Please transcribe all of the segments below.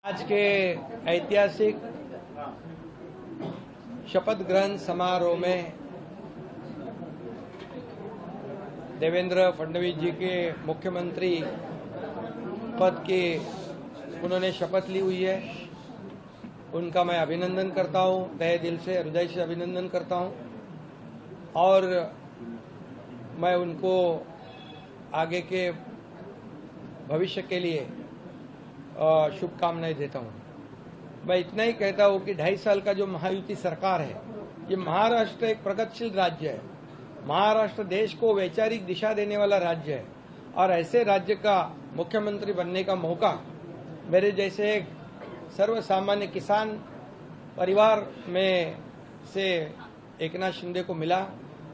आज के ऐतिहासिक शपथ ग्रहण समारोह में देवेंद्र फडणवीस जी के मुख्यमंत्री पद की उन्होंने शपथ ली हुई है। उनका मैं अभिनंदन करता हूं, तहे दिल से हृदय से अभिनंदन करता हूं और मैं उनको आगे के भविष्य के लिए शुभकामनाएं देता हूं। मैं इतना ही कहता हूं कि 2.5 साल का जो महायुति सरकार है, ये महाराष्ट्र एक प्रगतिशील राज्य है। महाराष्ट्र देश को वैचारिक दिशा देने वाला राज्य है और ऐसे राज्य का मुख्यमंत्री बनने का मौका मेरे जैसे एक सर्वसामान्य किसान परिवार में से एकनाथ शिंदे को मिला।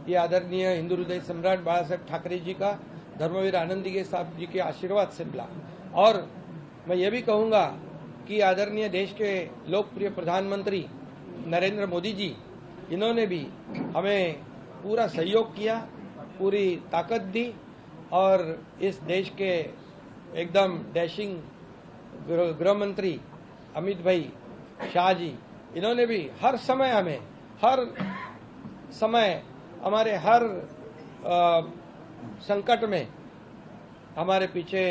ये आदरणीय हिंदू हृदय सम्राट बाला साहेब ठाकरे जी का, धर्मवीर आनंदी साहब जी के आशीर्वाद से मिला। और मैं ये भी कहूंगा कि आदरणीय देश के लोकप्रिय प्रधानमंत्री नरेंद्र मोदी जी, इन्होंने भी हमें पूरा सहयोग किया, पूरी ताकत दी और इस देश के एकदम डैशिंग गृह मंत्री अमित भाई शाह जी, इन्होंने भी हर समय हमारे हर संकट में हमारे पीछे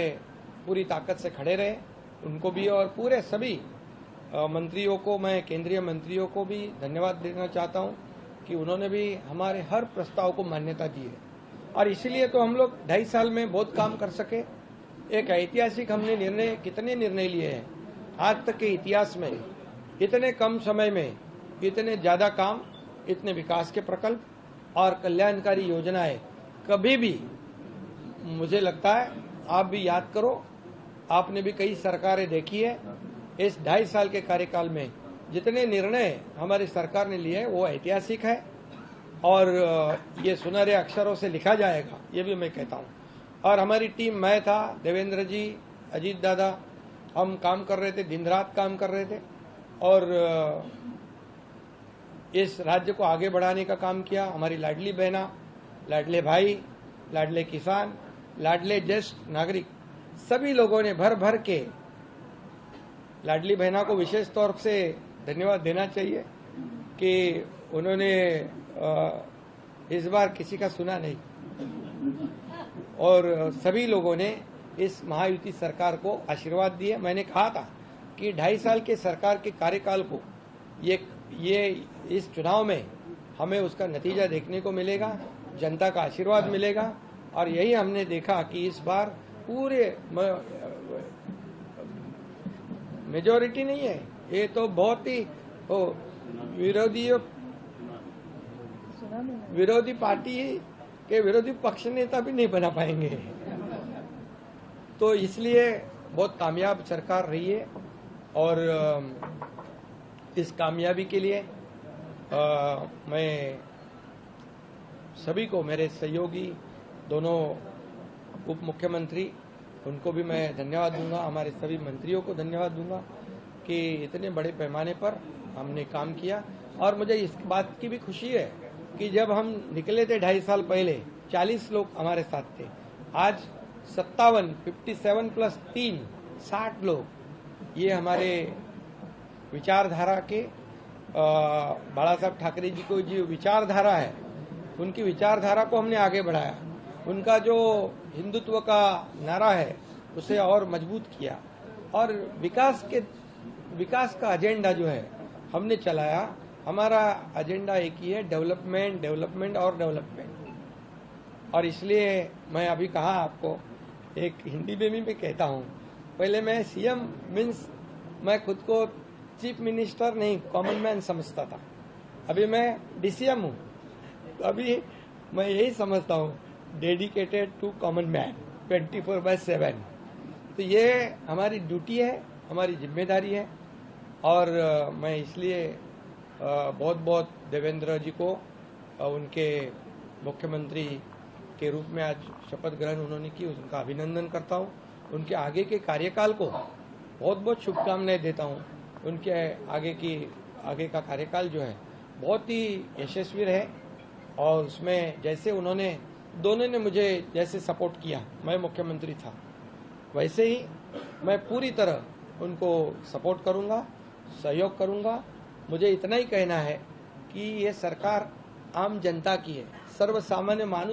पूरी ताकत से खड़े रहे। उनको भी और पूरे सभी मंत्रियों को, मैं केंद्रीय मंत्रियों को भी धन्यवाद देना चाहता हूं कि उन्होंने भी हमारे हर प्रस्ताव को मान्यता दी है और इसीलिए तो हम लोग 2.5 साल में बहुत काम कर सके। एक ऐतिहासिक हमने कितने निर्णय लिए हैं आज तक के इतिहास में। इतने कम समय में इतने ज्यादा काम, इतने विकास के प्रकल्प और कल्याणकारी योजनाएं कभी भी, मुझे लगता है आप भी याद करो, आपने भी कई सरकारें देखी है। इस 2.5 साल के कार्यकाल में जितने निर्णय हमारी सरकार ने लिए वो ऐतिहासिक है और ये सुनहरे अक्षरों से लिखा जाएगा, ये भी मैं कहता हूं। और हमारी टीम, मैं था, देवेंद्र जी, अजीत दादा, हम काम कर रहे थे, दिन रात काम कर रहे थे और इस राज्य को आगे बढ़ाने का काम किया। हमारी लाडली बहना, लाडले भाई, लाडले किसान, लाडले ज्येष्ठ नागरिक, सभी लोगों ने भर भर के, लाडली बहना को विशेष तौर से धन्यवाद देना चाहिए कि उन्होंने इस बार किसी का सुना नहीं और सभी लोगों ने इस महायुति सरकार को आशीर्वाद दिए। मैंने कहा था कि 2.5 साल के सरकार के कार्यकाल को ये इस चुनाव में हमें उसका नतीजा देखने को मिलेगा, जनता का आशीर्वाद मिलेगा और यही हमने देखा कि इस बार पूरे मेजॉरिटी नहीं है, ये तो बहुत ही विरोधी पार्टी के विरोधी पक्ष नेता भी नहीं बना पाएंगे। तो इसलिए बहुत कामयाब सरकार रही है और इस कामयाबी के लिए मैं सभी को, मेरे सहयोगी दोनों उप मुख्यमंत्री, उनको भी मैं धन्यवाद दूंगा, हमारे सभी मंत्रियों को धन्यवाद दूंगा कि इतने बड़े पैमाने पर हमने काम किया। और मुझे इस बात की भी खुशी है कि जब हम निकले थे 2.5 साल पहले 40 लोग हमारे साथ थे, आज 57 प्लस 3 60 लोग। ये हमारे विचारधारा के बाला साहब ठाकरे जी को जो विचारधारा है, उनकी विचारधारा को हमने आगे बढ़ाया। उनका जो हिंदुत्व का नारा है उसे और मजबूत किया और विकास का एजेंडा जो है हमने चलाया। हमारा एजेंडा एक ही है, डेवलपमेंट, डेवलपमेंट और डेवलपमेंट। और इसलिए मैं अभी कहा आपको, एक हिंदी में भी मैं कहता हूँ, पहले मैं सीएम मीन्स मैं खुद को चीफ मिनिस्टर नहीं, कॉमन मैन समझता था। अभी मैं डीसीएम हूँ, अभी मैं यही समझता हूँ, डेडिकेटेड टू कॉमन मैन 24/7। तो ये हमारी ड्यूटी है, हमारी जिम्मेदारी है और मैं इसलिए बहुत बहुत देवेंद्र जी को उनके मुख्यमंत्री के रूप में आज शपथ ग्रहण उन्होंने की, उनका अभिनंदन करता हूँ। उनके आगे के कार्यकाल को बहुत बहुत शुभकामनाएं देता हूँ। उनके आगे का कार्यकाल जो है बहुत ही यशस्वी रहे और उसमें जैसे उन्होंने दोनों ने मुझे जैसे सपोर्ट किया, मैं मुख्यमंत्री था, वैसे ही मैं पूरी तरह उनको सपोर्ट करूंगा, सहयोग करूंगा। मुझे इतना ही कहना है कि ये सरकार आम जनता की है, सर्वसामान्य मानुष